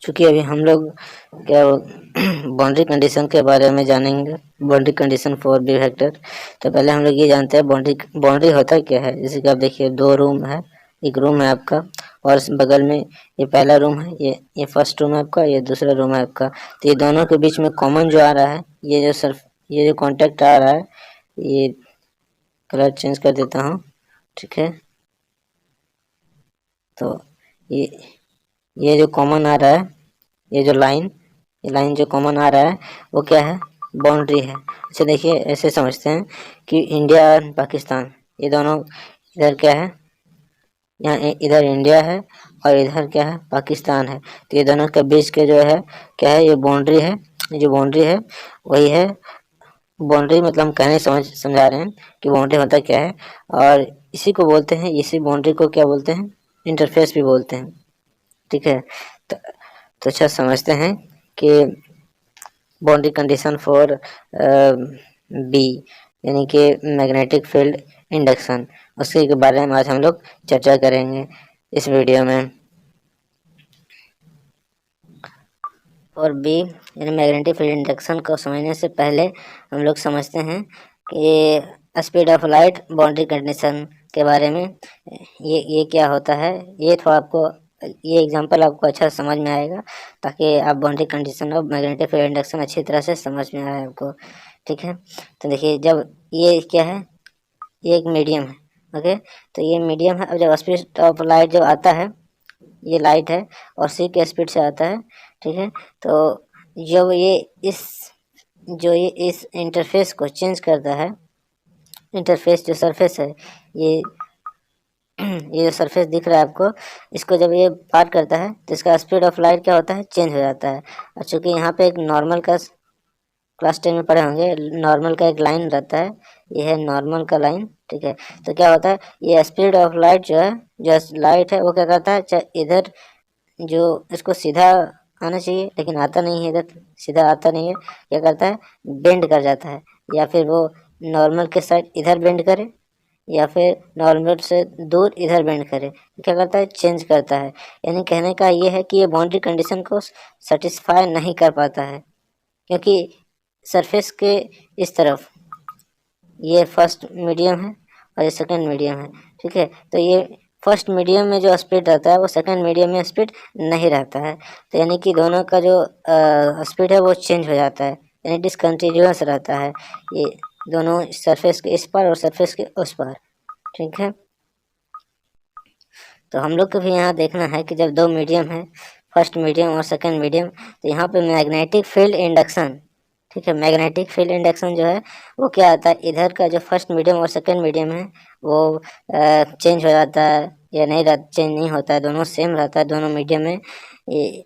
चूँकि अभी हम लोग क्या बाउंड्री कंडीशन के बारे में जानेंगे, boundary condition for B vector. तो पहले हम लोग ये जानते हैं बाउंड्री होता क्या है। जैसे कि आप देखिए, दो रूम है, एक रूम है आपका और बगल में ये पहला रूम है, ये फर्स्ट रूम है आपका, ये दूसरा रूम है आपका। तो ये दोनों के बीच में कॉमन जो आ रहा है, ये जो कॉन्टेक्ट आ रहा है, ये कलर चेंज कर देता हूँ, ठीक है। तो ये ये जो कॉमन आ रहा है, ये लाइन जो कॉमन आ रहा है वो क्या है, बाउंड्री है। अच्छा देखिए, ऐसे समझते हैं कि इंडिया और पाकिस्तान, ये दोनों इधर क्या है, यहाँ इधर इंडिया है और इधर क्या है, पाकिस्तान है। तो ये दोनों के बीच के जो है क्या है, ये बाउंड्री है। ये जो बाउंड्री है वही है बाउंड्री। मतलब हम कहने समझा रहे हैं कि बाउंड्री होता क्या है। और इसी को बोलते हैं, इसी बाउंड्री को क्या बोलते हैं, इंटरफेस भी बोलते हैं, ठीक है। तो अच्छा समझते हैं कि बाउंड्री कंडीशन फॉर बी यानी कि मैग्नेटिक फील्ड इंडक्शन, उसके बारे में आज हम लोग चर्चा करेंगे इस वीडियो में। और बी यानी मैग्नेटिक फील्ड इंडक्शन को समझने से पहले हम लोग समझते हैं कि speed of light boundary condition के बारे में। ये क्या होता है, ये थोड़ा आपको, ये एग्जांपल आपको अच्छा समझ में आएगा, ताकि आप boundary condition of magnetic field induction अच्छी तरह से समझ में आए आपको, ठीक है। तो देखिए, जब ये क्या है, ये एक मीडियम है, ओके। तो ये मीडियम है। अब जब स्पीड ऑफ लाइट जब आता है, ये लाइट है और सी के स्पीड से आता है, ठीक है। तो जब ये इस इंटरफेस को चेंज करता है, इंटरफेस जो सरफेस है, ये ये जो सरफेस दिख रहा है आपको, इसको जब ये पार करता है तो इसका स्पीड ऑफ लाइट क्या होता है, चेंज हो जाता है। और चूँकि यहाँ पे एक नॉर्मल का, क्लास 10 में पढ़े होंगे, नॉर्मल का एक लाइन रहता है, ये है नॉर्मल का लाइन, ठीक है। तो क्या होता है, ये स्पीड ऑफ लाइट जो है, जो लाइट है वो क्या करता है, इधर जो इसको सीधा आना चाहिए लेकिन आता नहीं है, इधर सीधा आता नहीं है, क्या करता है, बेंड कर जाता है। या फिर वो नॉर्मल के साइड इधर बेंड करे, या फिर नॉर्मल से दूर इधर बेंड करे, क्या करता है, चेंज करता है। यानी कहने का ये है कि ये बाउंड्री कंडीशन को सेटिस्फाई नहीं कर पाता है, क्योंकि सरफेस के इस तरफ ये फर्स्ट मीडियम है और ये सेकंड मीडियम है, ठीक है। तो ये फर्स्ट मीडियम में जो स्पीड रहता है वो सेकंड मीडियम में स्पीड नहीं रहता है। तो यानी कि दोनों का जो स्पीड है वो चेंज हो जाता है, यानी डिसकंटिन्यूअस रहता है, ये दोनों सरफेस के इस पार और सरफेस के उस पार, ठीक है। तो हम लोग को भी यहाँ देखना है कि जब दो मीडियम है, फर्स्ट मीडियम और सेकंड मीडियम, तो यहाँ पे मैग्नेटिक फील्ड इंडक्शन, ठीक है, मैग्नेटिक फील्ड इंडक्शन जो है वो क्या आता है, इधर का जो फर्स्ट मीडियम और सेकंड मीडियम है वो चेंज हो जाता है या नहीं, चेंज नहीं होता है, दोनों सेम रहता है दोनों मीडियम में, ये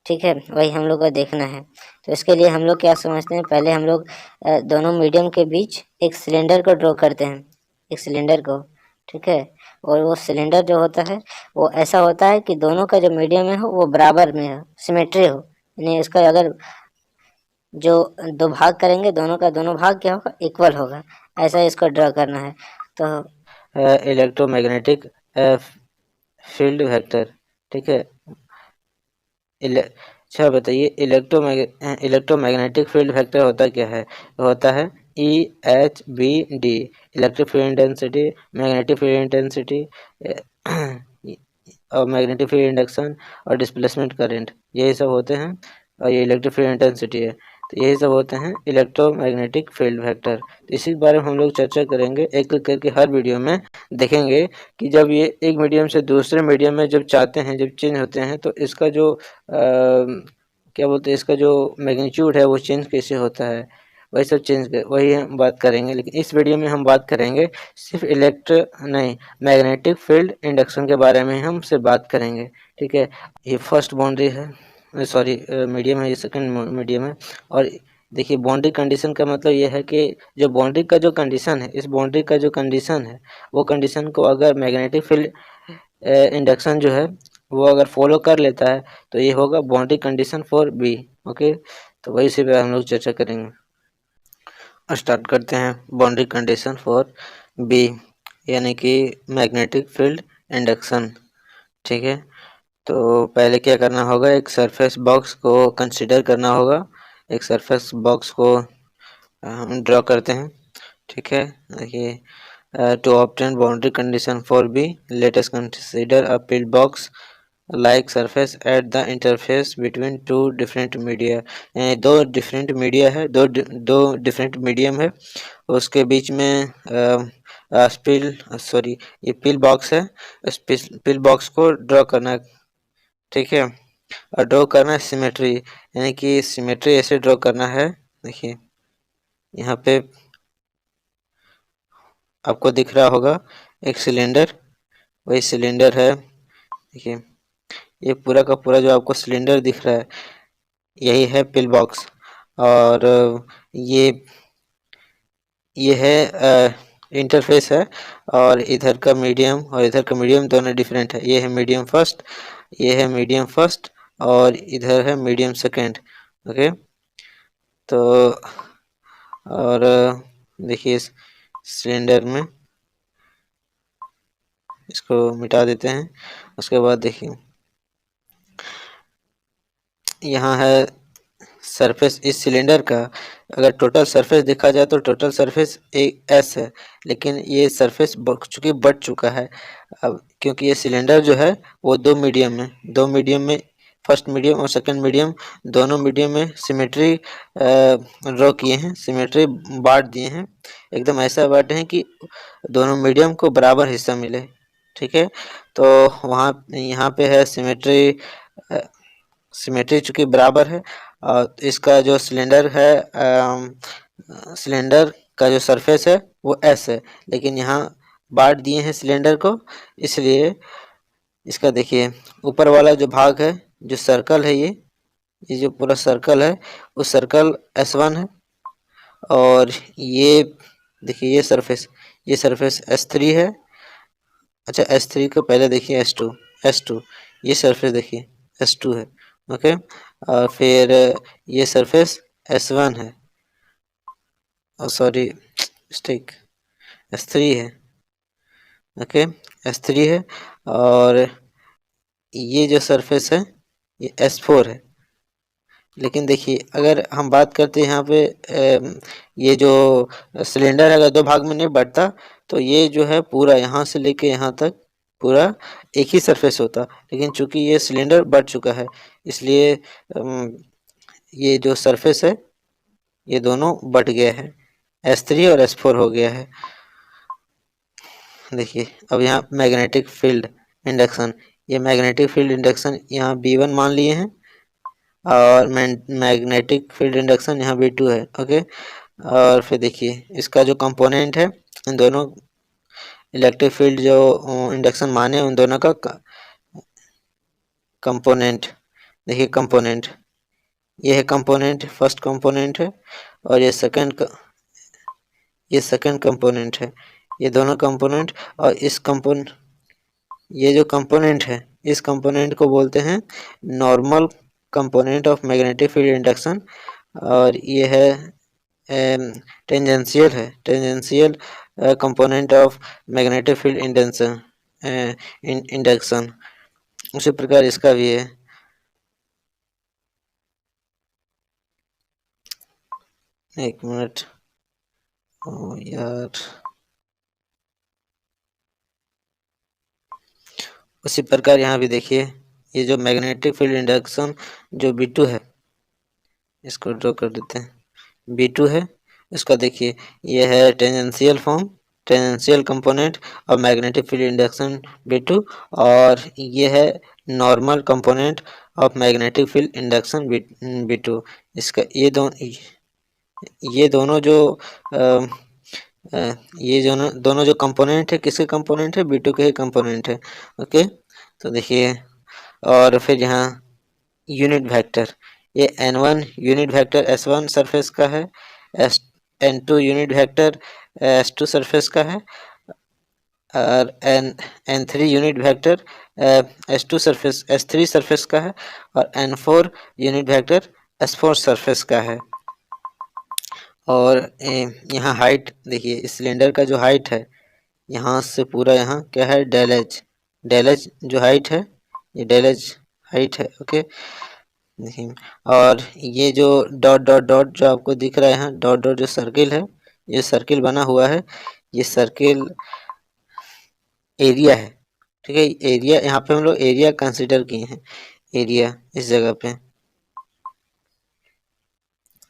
ठीक है। वही हम लोग को देखना है। तो इसके लिए हम लोग क्या समझते हैं, पहले हम लोग दोनों मीडियम के बीच एक सिलेंडर को ड्रॉ करते हैं, एक सिलेंडर को, ठीक है। और वो सिलेंडर जो होता है वो ऐसा होता है कि दोनों का जो मीडियम है वो बराबर में हो, सिमेट्री हो, यानी इसका अगर जो दो भाग करेंगे, दोनों का दोनों भाग क्या होगा, इक्वल होगा, ऐसा इसको ड्रॉ करना है। तो इलेक्ट्रोमैग्नेटिक फील्ड वेक्टर, ठीक है। अच्छा बताइए, इलेक्ट्रोमैग्नेटिक फील्ड वेक्टर होता क्या है। होता है EHBD, electric field intensity, magnetic field intensity और मैग्नेटिक फील्ड इंडक्शन और डिस्प्लेसमेंट करंट, यही सब होते हैं। और ये इलेक्ट्रिक फील्ड इंटेंसिटी है, तो यही सब होते हैं इलेक्ट्रोमैग्नेटिक फील्ड वेक्टर। तो इसी के बारे में हम लोग चर्चा करेंगे, एक एक करके हर वीडियो में देखेंगे कि जब ये एक मीडियम से दूसरे मीडियम में जब चाहते हैं, जब चेंज होते हैं, तो इसका जो क्या बोलते हैं, इसका जो मैग्नीट्यूड है वो चेंज कैसे होता है, वही सब वही हम बात करेंगे। लेकिन इस वीडियो में हम बात करेंगे सिर्फ मैग्नेटिक फील्ड इंडक्शन के बारे में हम सिर्फ बात करेंगे, ठीक है। ये फर्स्ट बाउंड्री है, सॉरी मीडियम है, ये सेकंड मीडियम है। और देखिए, बाउंड्री कंडीशन का मतलब ये है कि जो बाउंड्री का जो कंडीशन है, इस बाउंड्री का जो कंडीशन है, वो कंडीशन को अगर मैग्नेटिक फील्ड इंडक्शन जो है वो अगर फॉलो कर लेता है तो ये होगा boundary condition for B, okay. तो वही इसी पे हम लोग चर्चा करेंगे। स्टार्ट करते हैं, बाउंड्री कंडीशन फॉर बी यानी कि मैग्नेटिक फील्ड इंडक्शन, ठीक है। तो पहले क्या करना होगा, एक सरफेस बॉक्स को कंसीडर करना होगा। एक सरफेस बॉक्स को हम ड्रॉ करते हैं, ठीक है। देखिए, to obtain boundary condition for B, let us consider a pill box like surface at the interface between two different media. दो डिफरेंट मीडिया है, दो डिफरेंट मीडियम है, उसके बीच में पिल सॉरी ये पिल बॉक्स है। इस पिल बॉक्स को ड्रॉ करना है, ठीक है। और ड्रॉ करना है सिमेट्री, यानी कि सिमेट्री ऐसे ड्रॉ करना है। देखिए यहाँ पे आपको दिख रहा होगा एक सिलेंडर, वही सिलेंडर है। देखिए ये पूरा का पूरा जो आपको सिलेंडर दिख रहा है यही है पिल बॉक्स। और ये ये है इंटरफेस है, और इधर का मीडियम और इधर का मीडियम दोनों डिफरेंट है। ये है मीडियम फर्स्ट, ये है मीडियम फर्स्ट, और इधर है मीडियम सेकेंड। ओके, तो और देखिए इस सिलेंडर में इसको मिटा देते हैं। उसके बाद देखिए यहाँ है सरफेस इस सिलेंडर का। अगर टोटल सरफेस देखा जाए तो टोटल सरफेस एक एस है, लेकिन ये सरफेस चूँकि बढ़ चुका है अब, क्योंकि ये सिलेंडर जो है वो दो मीडियम में, फर्स्ट मीडियम और सेकंड मीडियम, दोनों मीडियम में सिमेट्री ड्रॉ किए हैं, सिमेट्री बांट दिए हैं, एकदम ऐसा बांटे हैं कि दोनों मीडियम को बराबर हिस्सा मिले, ठीक है। तो वहाँ यहाँ पे है सिमेट्री, सिमेट्री चूँकि बराबर है। और इसका जो सिलेंडर है, सिलेंडर का जो सरफेस है वो एस है, लेकिन यहाँ बांट दिए हैं सिलेंडर को, इसलिए इसका देखिए ऊपर वाला जो भाग है, जो सर्कल है, ये जो पूरा सर्कल है वो सर्कल S1 है। और ये देखिए ये सरफेस S3 है। अच्छा S3 को पहले देखिए S2 ये सरफेस देखिए S2 है, ओके। और फिर ये सरफेस S1 है, और सॉरी मिस्टेक S3 है, ओके S3 है। और ये जो सरफेस है ये S4 है। लेकिन देखिए अगर हम बात करते हैं यहाँ पे ये जो सिलेंडर है अगर दो भाग में नहीं बढ़ता तो ये जो है पूरा यहाँ से लेके यहाँ तक पूरा एक ही सरफेस होता, लेकिन चूंकि ये सिलेंडर बढ़ चुका है इसलिए ये जो सरफेस है ये दोनों बढ़ गया है, S3 और S4 हो गया है। देखिए अब यहाँ मैग्नेटिक फील्ड इंडक्शन, ये मैग्नेटिक फील्ड इंडक्शन यहाँ B1 मान लिए हैं, और मैग्नेटिक फील्ड इंडक्शन यहाँ B2 है, ओके। और फिर देखिए इसका जो कंपोनेंट है, इन दोनों इलेक्ट्रिक फील्ड जो इंडक्शन माने उन दोनों का कंपोनेंट, देखिए कंपोनेंट ये है, कंपोनेंट फर्स्ट कंपोनेंट है, और ये सेकंड कंपोनेंट है, ये दोनों कंपोनेंट। और ये जो कंपोनेंट है इस कंपोनेंट को बोलते हैं normal component of magnetic field induction, और ये है tangential component of magnetic field induction. उसी प्रकार इसका भी है। एक मिनट, ओ यार, उसी प्रकार यहाँ भी देखिए ये जो मैग्नेटिक फील्ड इंडक्शन जो B2 है इसको ड्रॉ कर देते हैं, B2 है, इसका देखिए ये है टेंजेंशियल कंपोनेंट और मैग्नेटिक फील्ड इंडक्शन B2, और ये है normal component of magnetic field induction B2। इसका ये दोनों जो ये दोनों जो कंपोनेंट है किसके कंपोनेंट है, B2 के ही कंपोनेंट है, ओके। तो देखिए और फिर यहाँ यूनिट वेक्टर, ये N1 unit vector S1 surface का है, N2 unit vector S2 surface का है, और N3 unit vector S3 surface का है, और N4 unit vector S4 surface का है। और यहाँ हाइट देखिए इस सिलेंडर का जो हाइट है यहाँ से पूरा यहाँ क्या है डेल एच जो हाइट है ये डेल एच हाइट है। ओके, देखिए, और ये जो डॉट डॉट डॉट जो आपको दिख रहा है यहाँ, डॉट डॉट जो सर्किल है, ये सर्किल बना हुआ है, ये सर्किल एरिया है। ठीक है, एरिया यहाँ पे हम लोग एरिया कंसिडर किए हैं, एरिया इस जगह पे।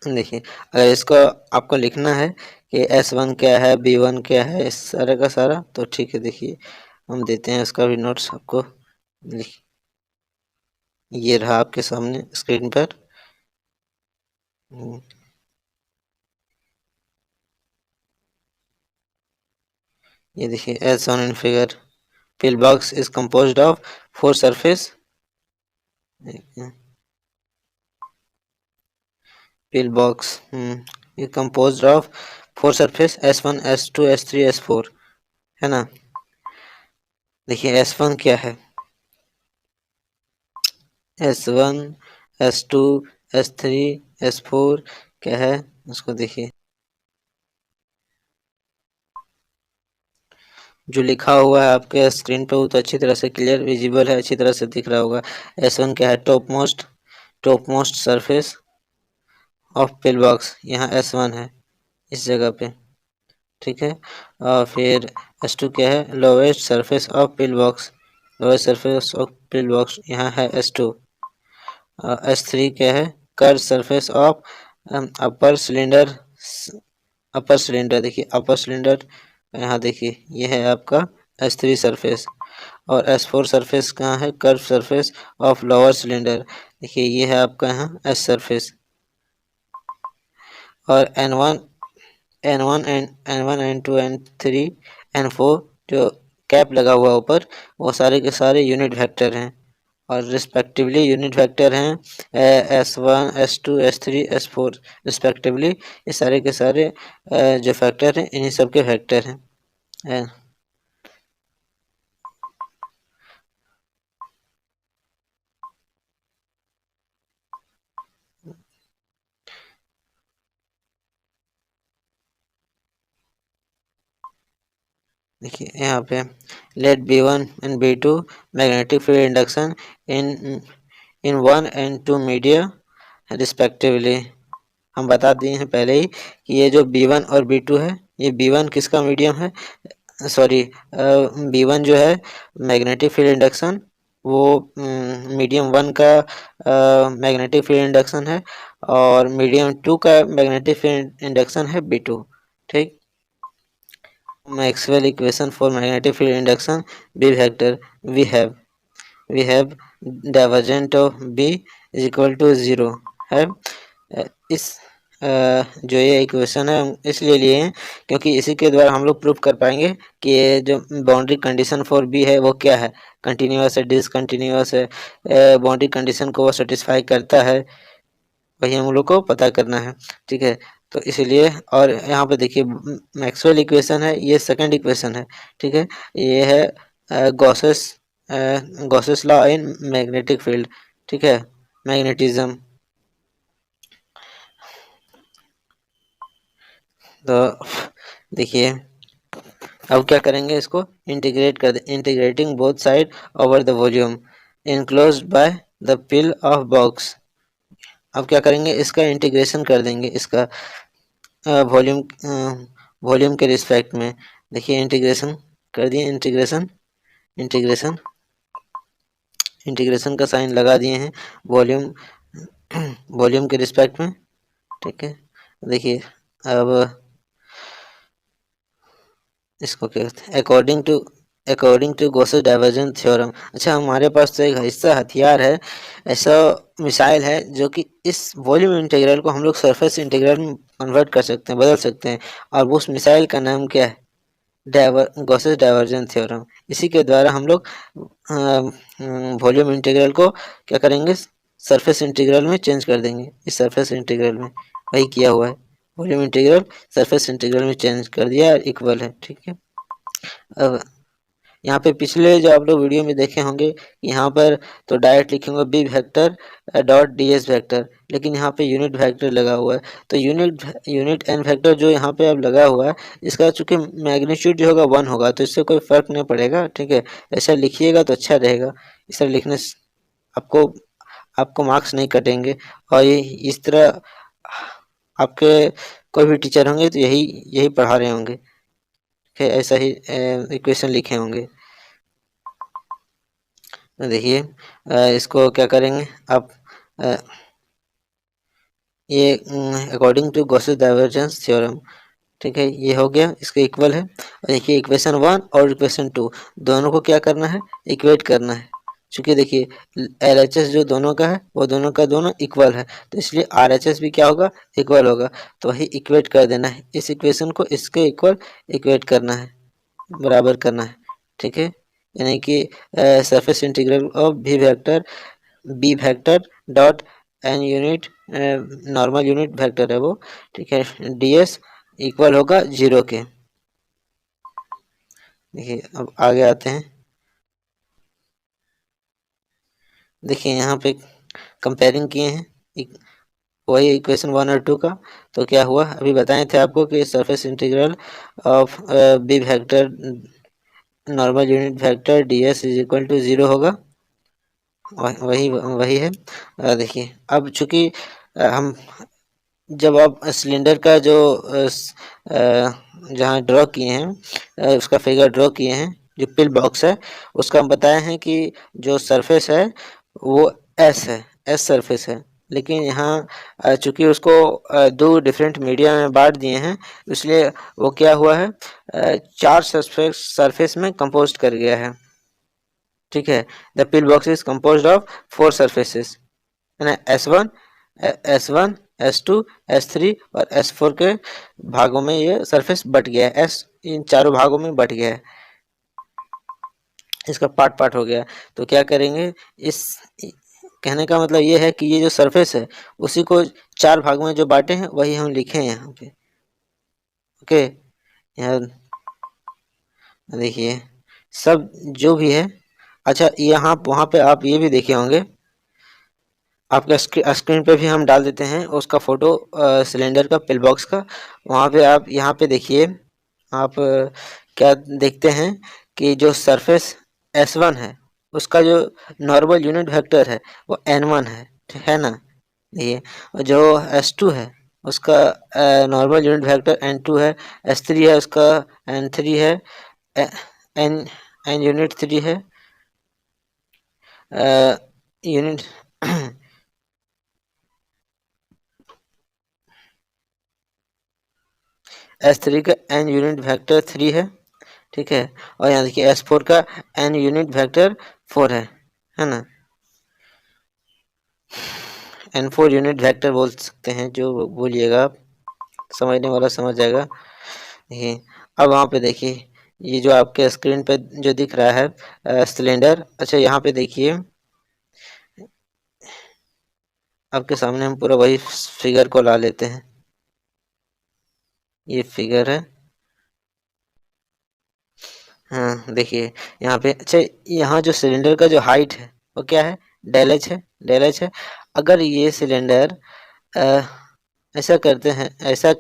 देखिए, अगर इसको आपको लिखना है कि S1 क्या है, B1 क्या है, इस सारे का सारा, तो ठीक है, देखिए हम देते हैं उसका भी नोट्स आपको। ये रहा आपके सामने स्क्रीन पर। ये देखिए, as shown in figure, pillbox is composed of 4 surface, pillbox is composed of 4 surface S1 S2 S3 S4, है ना। देखिए S1 क्या है, S1 S2 S3 S4 क्या है, उसको देखिए, जो लिखा हुआ है आपके स्क्रीन पे वो तो अच्छी तरह से क्लियर विजिबल है, अच्छी तरह से दिख रहा होगा। S1 क्या है, top most surface of pill box, यहाँ S1 है इस जगह पे। ठीक है, और फिर S2 क्या है, lowest surface of pill box, lowest surface of pill box यहाँ है S2। S3 क्या है, curve surface of upper cylinder, upper cylinder, देखिए अपर सिलेंडर यहाँ देखिए, ये है आपका S3 सरफेस। और S4 सरफेस कहाँ है, curve surface of lower cylinder, देखिए ये है आपका यहाँ S सरफेस। और N1 N2 N3 N4 जो कैप लगा हुआ ऊपर, वो सारे के सारे यूनिट वेक्टर हैं, और रिस्पेक्टिवली यूनिट वेक्टर हैं S1 S2 S3 S4 respectively. ये सारे के सारे जो फैक्टर हैं, इन्हीं सब के वेक्टर हैं। देखिए यहाँ पे let B1 and B2 magnetic field induction in in 1 and 2 media respectively. हम बता दिए हैं पहले ही कि ये जो B1 और B2 है, ये B1 किसका मीडियम है, सॉरी, B1 जो है मैग्नेटिक फील्ड इंडक्शन, वो मीडियम 1 का मैग्नेटिक फील्ड इंडक्शन है, और मीडियम 2 का मैग्नेटिक फील्ड इंडक्शन है B2। ठीक, Maxwell equation for magnetic field induction B vector, we have divergent of B is equal to 0 है। इस जो ये इक्वेशन है हम इसलिए लिए हैं क्योंकि इसी के द्वारा हम लोग प्रूव कर पाएंगे कि ये जो बाउंड्री कंडीशन फॉर बी है वो क्या है, कंटिन्यूअस है, डिसकंटिन्यूअस है, बाउंड्री कंडीशन को वो सेटिस्फाई करता है, वही हम लोग को पता करना है। ठीक है, तो इसीलिए, और यहाँ पे देखिए मैक्सवेल इक्वेशन है, ये सेकंड इक्वेशन है। ठीक है, ये है Gauss's law in magnetic field. ठीक है, मैग्नेटिज्म। तो देखिए अब क्या करेंगे, इसको इंटीग्रेट कर दे, integrating both side over the volume enclosed by the pill of box. अब क्या करेंगे, इसका इंटीग्रेशन कर देंगे, इसका वॉल्यूम वॉल्यूम के रिस्पेक्ट में। देखिए इंटीग्रेशन कर दिए, इंटीग्रेशन इंटीग्रेशन का साइन लगा दिए हैं वॉल्यूम वॉल्यूम के रिस्पेक्ट में। ठीक है, देखिए अब इसको क्या कहते हैं, according to Gauss's divergence theorem. अच्छा, हमारे पास तो एक ऐसा हथियार है, ऐसा मिसाइल है जो कि इस वॉल्यूम इंटीग्रल को हम लोग सरफेस इंटीग्रल में कन्वर्ट कर सकते हैं, बदल सकते हैं, और उस मिसाइल का नाम क्या है, गॉसेस डाइवर्जेंस थ्योरम। इसी के द्वारा हम लोग वॉल्यूम इंटीग्रल को क्या करेंगे, सरफेस इंटीग्रल में चेंज कर देंगे, इस सरफेस इंटीग्रल में। वही किया हुआ है, वॉल्यूम इंटीग्रल सरफेस इंटीग्रल में चेंज कर दिया, इक्वल है। ठीक है, अब यहाँ पे पिछले जो आप लोग वीडियो में देखे होंगे, यहाँ पर तो डायरेक्ट लिखेंगे B vector dot d s vector, लेकिन यहाँ पे यूनिट वेक्टर लगा हुआ है। तो यूनिट एन वेक्टर जो यहाँ पे अब लगा हुआ है, इसका चूंकि मैग्नीट्यूड जो होगा 1 होगा, तो इससे कोई फर्क नहीं पड़ेगा। ठीक है, ऐसा लिखिएगा तो अच्छा रहेगा। इस तरह लिखने से आपको आपको मार्क्स नहीं कटेंगे। और ये इस तरह आपके कोई भी टीचर होंगे तो यही यही पढ़ा रहे होंगे। ठीक है, ऐसा ही इक्वेशन लिखे होंगे। देखिए इसको क्या करेंगे आप, ये according to Gauss's divergence theorem. ठीक है, ये हो गया, इसके इक्वल है। और देखिए इक्वेशन 1 और इक्वेशन 2 दोनों को क्या करना है, इक्वेट करना है। चूंकि देखिए LHS जो दोनों का है वो दोनों का दोनों इक्वल है, तो इसलिए RHS भी क्या होगा, इक्वल होगा। तो वही इक्वेट कर देना है, इस इक्वेशन को इसके इक्वल इक्वेट करना है, बराबर करना है। ठीक है, यानी कि surface integral of B vector dot n unit, normal unit vector है वो। ठीक है, ds इक्वल होगा 0 के। देखिए अब आगे आते हैं। देखिए यहाँ पे कंपेयरिंग किए हैं वही इक्वेशन 1 और 2 का। तो क्या हुआ, अभी बताए थे आपको कि surface integral of B vector normal unit vector ds is equal to 0 होगा। वही वही है। देखिए अब चूंकि हम जब आप सिलेंडर का जो जहाँ ड्रॉ किए हैं, उसका फिगर ड्रॉ किए हैं, जो पिल बॉक्स है उसका हम बताए हैं कि जो सरफेस है वो एस है, एस सरफेस है। लेकिन यहाँ चूंकि उसको दो डिफरेंट मीडिया में बांट दिए हैं, इसलिए वो क्या हुआ है, 4 सरफेस में कंपोस्ट कर गया है। ठीक है, the pill box is composed of 4 surfaces, है ना, S1 S2 S3 और S4 के भागों में ये सरफेस बट गया है। एस इन चारों भागों में बट गया है, इसका पार्ट पार्ट हो गया। तो क्या करेंगे, इस कहने का मतलब ये है कि ये जो सरफेस है उसी को 4 भागों में जो बांटे हैं वही हम लिखे हैं यहाँ पे। ओके, यहाँ देखिए सब जो भी है। अच्छा, यहाँ वहाँ पे आप ये भी देखे होंगे, आपका स्क्रीन पे भी हम डाल देते हैं उसका फोटो, सिलेंडर का, पिल बॉक्स का। वहाँ पे आप यहाँ पे देखिए, आप क्या देखते हैं कि जो सरफेस S1 है उसका जो नॉर्मल यूनिट वेक्टर है वो N1 है, ठीक है ना। ये जो S2 है उसका नॉर्मल यूनिट वेक्टर N2 है, S3 है उसका N3 है, एन एन यूनिट 3 है, यूनिट S3 का एन यूनिट वेक्टर 3 है। ठीक है, और यहाँ देखिए S4 का एन यूनिट वेक्टर 4 है ना। N4 यूनिट वेक्टर बोल सकते हैं, जो बोलिएगा आप, समझने वाला समझ जाएगा। ये अब वहाँ पे देखिए, ये जो आपके स्क्रीन पे जो दिख रहा है सिलेंडर। अच्छा, यहाँ पे देखिए आपके सामने हम पूरा वही फिगर को ला लेते हैं। ये फिगर है, हाँ देखिए यहाँ पे। अच्छा, यहाँ जो सिलेंडर का जो हाइट है वो क्या है, डेल एच है, डेल एच है। अगर ये सिलेंडर ऐसा करते हैं, ऐसा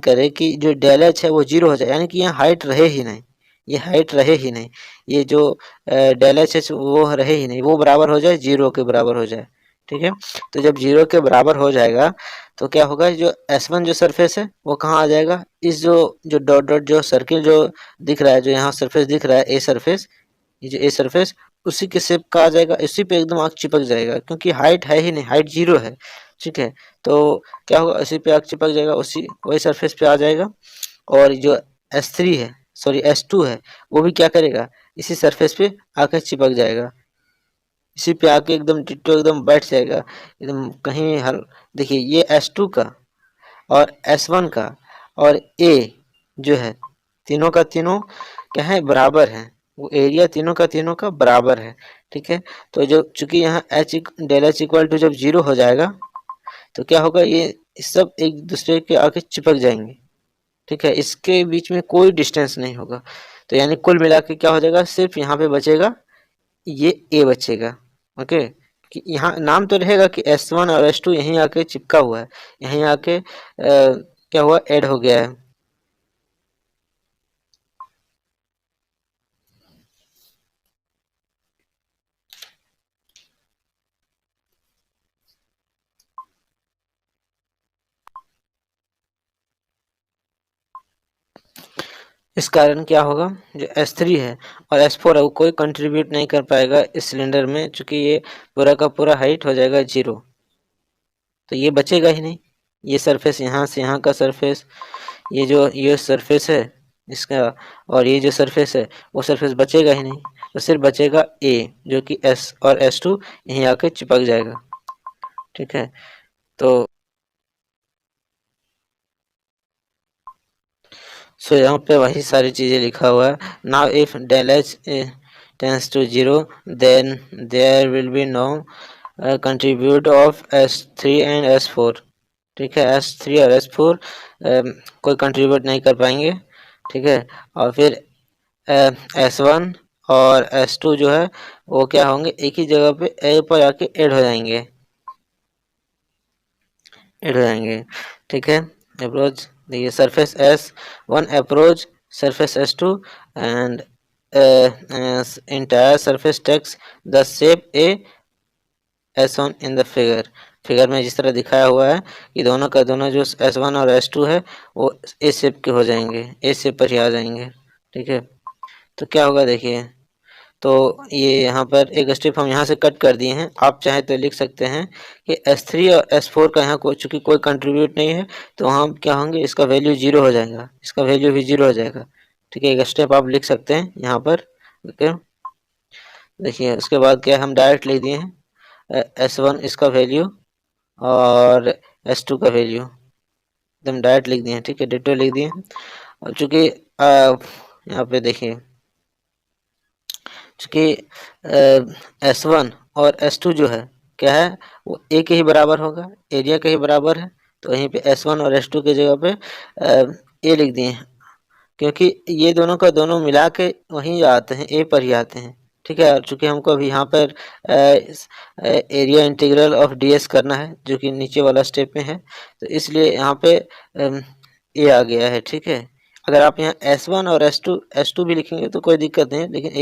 करे कि जो डेल एच है वो 0 हो जाए, यानी कि यहाँ हाइट रहे ही नहीं, ये हाइट रहे ही नहीं, ये जो डेल एच है वो रहे ही नहीं, वो बराबर हो जाए 0 के बराबर हो जाए। ठीक है, तो जब 0 के बराबर हो जाएगा तो क्या होगा, जो S1 जो सरफेस है वो कहाँ आ जाएगा, इस जो जो डॉट डॉट जो सर्किल जो दिख रहा है, जो यहाँ सरफेस दिख रहा है ए सरफेस, ये जो ए सरफेस उसी के शेप का आ जाएगा, इसी पे एकदम आग चिपक जाएगा, क्योंकि हाइट है ही नहीं, हाइट 0 है। ठीक है, तो क्या होगा, इसी पे आग चिपक जाएगा, उसी वही सरफेस पे आ जाएगा। और जो S3 है, सॉरी S2 है, वो भी क्या करेगा, इसी सरफेस पे आकर चिपक जाएगा, इसी पे आके एकदम डिट्टो एकदम बैठ जाएगा, एकदम कहीं हल। देखिए ये S2 का और S1 का और A जो है, तीनों का तीनों क्या है, बराबर है, वो एरिया तीनों का तीनों का बराबर है। ठीक है, तो जो चूंकि यहाँ डेल एच इक्वल टू जब 0 हो जाएगा तो क्या होगा, ये सब एक दूसरे के आके चिपक जाएंगे। ठीक है, इसके बीच में कोई डिस्टेंस नहीं होगा। तो यानी कुल मिला के क्या हो जाएगा, सिर्फ यहाँ पे बचेगा ये ए बचेगा। ओके, कि यहाँ नाम तो रहेगा कि S1 और S2 यहीं आके चिपका हुआ है, यहीं आके क्या हुआ, ऐड हो गया है। इस कारण क्या होगा, जो S3 है और S4 है वो कोई कंट्रीब्यूट नहीं कर पाएगा इस सिलेंडर में, चूंकि ये पूरा का पूरा हाइट हो जाएगा 0, तो ये बचेगा ही नहीं। ये सरफेस यहाँ से यहाँ का सरफेस, ये सरफेस है इसका, और ये जो सरफेस है वो सरफेस बचेगा ही नहीं। तो सिर्फ बचेगा ए, जो कि S और S2 यहीं आके चिपक जाएगा। ठीक है, तो सो यहाँ पे वही सारी चीज़ें लिखा हुआ है। Now if del H tends to 0 then there will be no contribute of S3 and S4। ठीक है, S3 और S4 कोई कंट्रीब्यूट नहीं कर पाएंगे। ठीक है, और फिर S1 और S2 जो है वो क्या होंगे, एक ही जगह पे ए पर आके ऐड हो जाएंगे। ठीक है, अप्रोच देखिए, surface S1 approach surface S2 and entire surface takes the shape A as on in the figure। Figure में जिस तरह दिखाया हुआ है कि दोनों का दोनों जो S1 और S2 है वो ए शेप के हो जाएंगे, ए शेप पर ही आ जाएंगे। ठीक है, तो क्या होगा देखिए, तो ये यहाँ पर एक स्टेप हम यहाँ से कट कर दिए हैं। आप चाहे तो लिख सकते हैं कि S3 और S4 का यहाँ चूंकि कोई कंट्रीब्यूट नहीं है, तो हम क्या होंगे, इसका वैल्यू 0 हो जाएगा, इसका वैल्यू भी 0 हो जाएगा। ठीक है, एक स्टेप आप लिख सकते हैं यहाँ पर। ओके, देखिए उसके बाद क्या हम डायरेक्ट लिख दिए हैं S1 इसका वैल्यू और S2 का वैल्यू एकदम डायरेक्ट लिख दिए हैं। ठीक है, डिटो लिख दिए हैं। और चूंकि यहाँ पे देखिए, चूँकि S1 और S2 जो है क्या है, वो ए के ही बराबर होगा, एरिया के ही बराबर है। तो वहीं पे S1 और S2 की जगह पे ए लिख दिए हैं, क्योंकि ये दोनों का दोनों मिला के वहीं आते हैं, ए पर ही आते हैं। ठीक है, और चूंकि हमको अभी यहाँ पर एरिया इंटीग्रल ऑफ डीएस करना है, जो कि नीचे वाला स्टेप में है, तो इसलिए यहाँ पे ए आ गया है। ठीक है, अगर आप यहाँ S1 और S2 भी लिखेंगे तो कोई दिक्कत नहीं है, लेकिन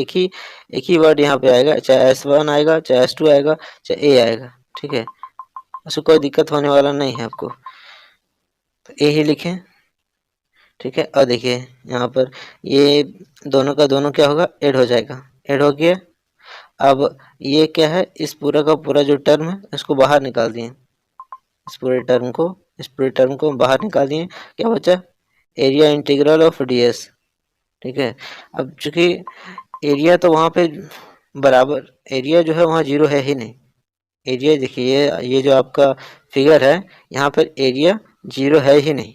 एक ही वर्ड यहाँ पे आएगा, चाहे S1 आएगा, चाहे S2 आएगा, चाहे ए आएगा। ठीक है, उसको कोई दिक्कत होने वाला नहीं है आपको, तो ए ही लिखें। ठीक है, और देखिए यहाँ पर ये दोनों का दोनों क्या होगा, ऐड हो जाएगा, ऐड हो गया। अब ये क्या है, इस पूरा का पूरा जो टर्म है इसको बाहर निकाल दिए, इस पूरे टर्म को बाहर निकाल दिए। क्या बचा, एरिया इंटीग्रल ऑफ डीएस। ठीक है, अब चूंकि एरिया तो वहाँ पे बराबर, एरिया जो है वहाँ 0 है ही नहीं। एरिया देखिए, ये जो आपका फिगर है यहाँ पर एरिया 0 है ही नहीं,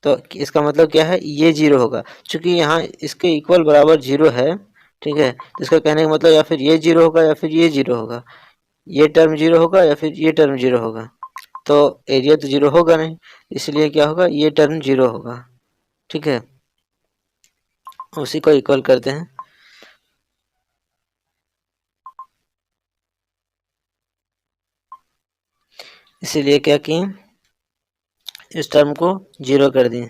तो इसका मतलब क्या है, ये 0 होगा। चूंकि यहाँ इसके इक्वल बराबर 0 है। ठीक है, तो इसका कहने का मतलब या फिर ये 0 होगा या फिर ये 0 होगा, ये टर्म 0 होगा या फिर ये टर्म 0 होगा। तो एरिया तो 0 होगा नहीं, इसलिए क्या होगा, ये टर्म 0 होगा। ठीक है, उसी को इक्वल करते हैं। इसीलिए क्या किए, इस टर्म को 0 कर दिए।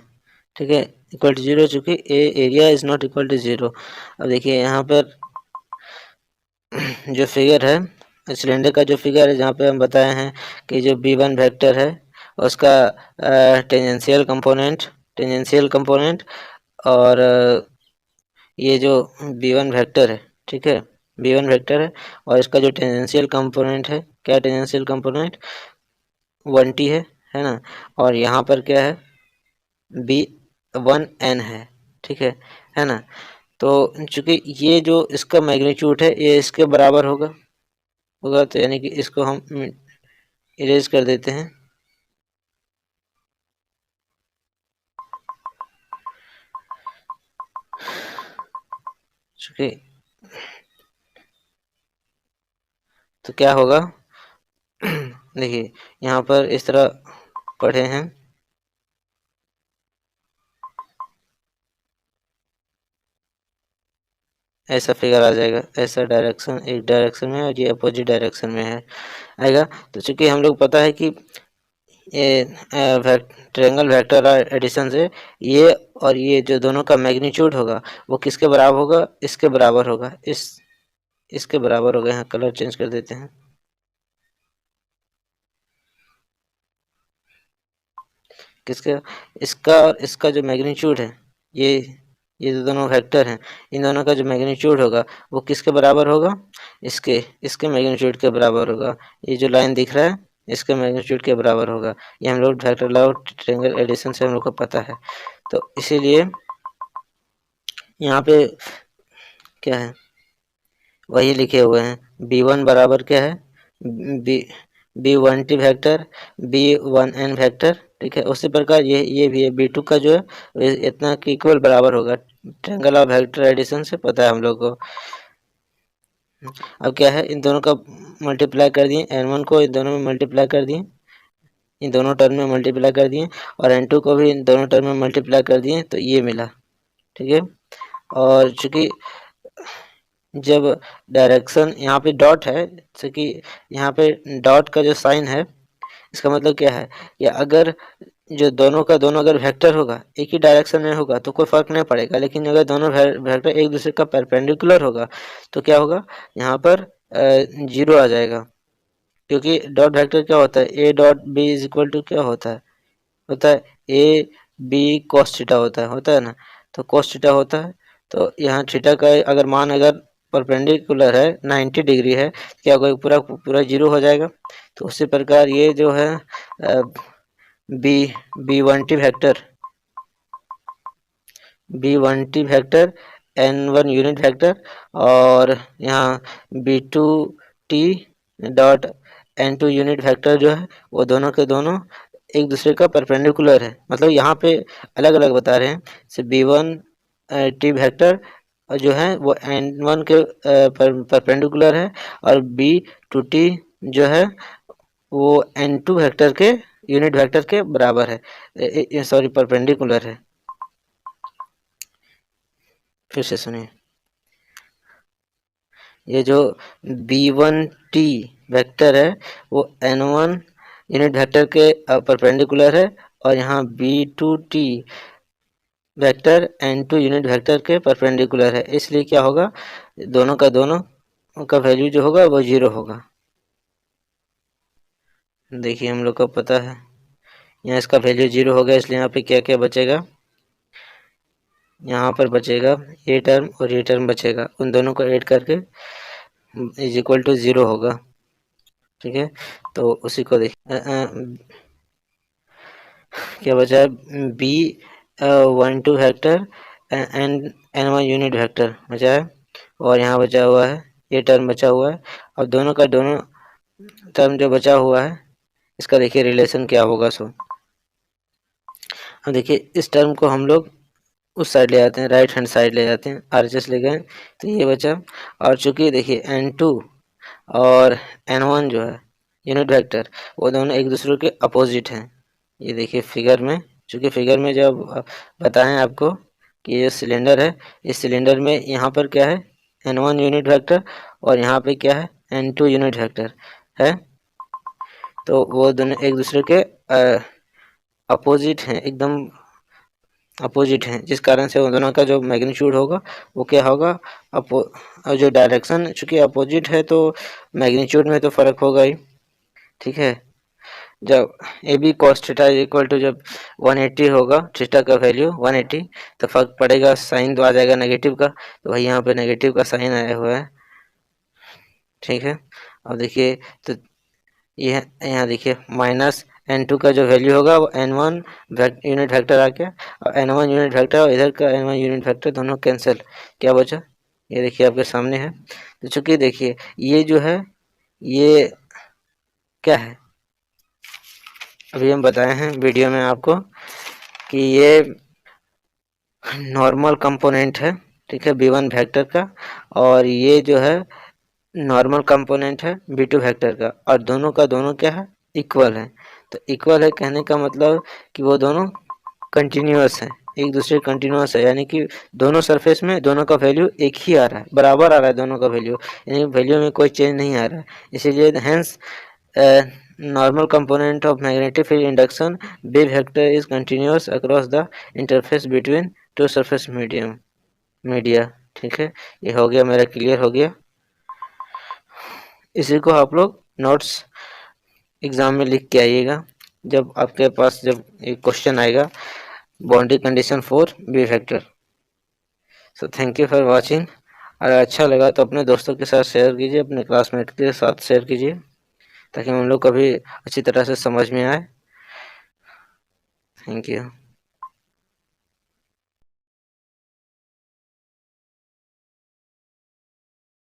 ठीक है, इक्वल टू 0, चूंकि area is not equal to 0। अब देखिए यहाँ पर जो फिगर है, सिलेंडर का जो फिगर है, जहाँ पे हम बताए हैं कि जो B1 वेक्टर है उसका टेंजेंशियल कंपोनेंट और ये जो B1 वेक्टर है, ठीक है, B1 वेक्टर है और इसका जो टेंजेंशियल कंपोनेंट है, क्या टेंजेंशियल कंपोनेंट 1t है ना, और यहाँ पर क्या है, B1n है। ठीक है ना, तो चूंकि ये जो इसका मैग्नीट्यूड है ये इसके बराबर होगा, तो यानी कि इसको हम इरेज कर देते हैं। चूंकि तो क्या होगा देखिए यहाँ पर इस तरह पढ़े हैं, ऐसा फिगर आ जाएगा, ऐसा डायरेक्शन एक डायरेक्शन में और ये अपोजिट डायरेक्शन में है आएगा। तो चूंकि हम लोग पता है कि ये ट्रायंगल वेक्टर एडिशन से ये और ये जो दोनों का मैग्नीट्यूड होगा वो किसके बराबर होगा, इसके बराबर होगा, इसके बराबर होगा। यहाँ कलर चेंज कर देते हैं, किसके, इसका और इसका जो मैग्नीट्यूड है, ये जो दोनों वेक्टर हैं, इन दोनों का जो मैग्नीट्यूड होगा वो किसके बराबर होगा, इसके मैग्नीट्यूड के बराबर होगा। ये जो लाइन दिख रहा है इसके मैग्नीट्यूड के बराबर होगा। ये हम लोग वेक्टर लॉ ट्रायंगल एडिशन से हम लोग को पता है। तो इसीलिए यहाँ पे क्या है, वही लिखे हुए हैं, b1 बराबर क्या है, b1t वेक्टर b1n वेक्टर, ठीक है। उसी प्रकार ये भी है, b2 का जो है इतना की इक्वल बराबर होगा। ट्रायंगल ऑफ वेक्टर एडिशन से पता है हम लोग को। अब क्या है, इन दोनों का मल्टीप्लाई कर दिए, n1 को इन दोनों में मल्टीप्लाई कर दिए, इन दोनों टर्म में मल्टीप्लाई कर दिए, और n2 को भी इन दोनों टर्म में मल्टीप्लाई कर दिए, तो ये मिला, ठीक है। और चूंकि जब डायरेक्शन यहाँ पे डॉट है, जैसे कि यहाँ पे डॉट का जो साइन है, इसका मतलब क्या है, या अगर जो दोनों का दोनों अगर वेक्टर होगा, एक ही डायरेक्शन में होगा तो कोई फर्क नहीं पड़ेगा, लेकिन अगर दोनों वेक्टर एक दूसरे का परपेंडिकुलर होगा तो क्या होगा, यहाँ पर 0 आ जाएगा। क्योंकि डॉट वेक्टर क्या होता है, A dot B is equal to क्या होता है ए बी कॉस थीटा होता है ना। तो कॉस थीटा होता है, तो यहाँ थीटा का अगर मान अगर परपेंडिकुलर है 90 डिग्री है, क्या होगा, पूरा पूरा 0 हो जाएगा। तो उसी प्रकार ये जो है b1t vector n1 unit vector, और यहाँ b2t dot n2 unit vector जो है वो दोनों के दोनों एक दूसरे का परपेंडिकुलर है। मतलब यहाँ पे अलग अलग बता रहे हैं, जैसे b1t वेक्टर जो है वो n1 के परपेंडिकुलर है, और b2t जो है वो n2 वेक्टर के यूनिट वेक्टर के बराबर है, सॉरी परपेंडिकुलर है। फिर से सुनिए, ये जो b1t वेक्टर है वो n1 यूनिट वेक्टर के परपेंडिकुलर है, और यहाँ b2t vector n2 unit vector के परपेंडिकुलर है। इसलिए क्या होगा, दोनों का वैल्यू जो होगा वो 0 होगा। देखिए हम लोग को पता है यहाँ इसका वैल्यू 0 होगा, इसलिए यहाँ पे क्या क्या बचेगा, यहाँ पर बचेगा ये टर्म और ये टर्म बचेगा, उन दोनों को ऐड करके इज इक्वल टू 0 होगा, ठीक है। तो उसी को देखिए क्या बचा है, b1 vector n1 unit vector बचा है, और यहाँ बचा हुआ है ये टर्म बचा हुआ है। अब दोनों का दोनों टर्म जो बचा हुआ है इसका देखिए रिलेशन क्या होगा। सो अब देखिए इस टर्म को हम लोग उस साइड ले जाते हैं, राइट हैंड साइड ले जाते हैं, आरएचएस ले गए तो ये बचा। और चूंकि देखिए n2 और n1 जो है यूनिट वेक्टर वो दोनों एक दूसरे के अपोजिट हैं। ये देखिए फिगर में, चूंकि फिगर में जब बताएं आपको कि ये सिलेंडर है, इस सिलेंडर में यहाँ पर क्या है n1 यूनिट वेक्टर, और यहाँ पे क्या है n2 यूनिट वेक्टर है। तो वो दोनों एक दूसरे के अपोजिट हैं, एकदम अपोजिट हैं, जिस कारण से उन दोनों का जो मैग्नीट्यूड होगा वो क्या होगा, जो डायरेक्शन चूंकि अपोजिट है तो मैग्नीट्यूड में तो फर्क होगा ही, ठीक है। जब A B cos theta equal to जब 180 होगा, थीटा का वैल्यू 180, तो फर्क पड़ेगा, साइन तो आ जाएगा नेगेटिव का, तो वही यहाँ पे नेगेटिव का साइन आया हुआ है, ठीक है। अब देखिए तो ये यहाँ देखिए माइनस n2 का जो वैल्यू होगा वो n1 यूनिट वेक्टर आ गया, और n1 यूनिट वेक्टर और इधर का n1 यूनिट वेक्टर दोनों कैंसिल, क्या बचा, ये देखिए आपके सामने है। तो चूंकि देखिए ये जो है ये क्या है, अभी हम बताए हैं वीडियो में आपको कि ये नॉर्मल कंपोनेंट है, ठीक है, b1 वेक्टर का, और ये जो है नॉर्मल कंपोनेंट है b2 वेक्टर का, और दोनों का दोनों क्या है, इक्वल है। तो इक्वल है कहने का मतलब कि वो दोनों कंटिन्यूअस हैं, एक दूसरे कंटिन्यूस है, यानी कि दोनों सरफेस में दोनों का वैल्यू एक ही आ रहा है, बराबर आ रहा है दोनों का वैल्यू, यानी वैल्यू में कोई चेंज नहीं आ रहा है। इसीलिए hence normal component of magnetic field induction B vector is continuous across the interface between two surface media। ठीक है, ये हो गया मेरा, क्लियर हो गया। इसी को आप लोग नोट्स एग्जाम में लिख के आइएगा, जब आपके पास जब एक क्वेश्चन आएगा boundary condition for B vector. So thank you for watching. अगर अच्छा लगा तो अपने दोस्तों के साथ शेयर कीजिए, अपने क्लासमेट के साथ शेयर कीजिए, ताकि हम लोग को भी अच्छी तरह से समझ में आए। Thank you.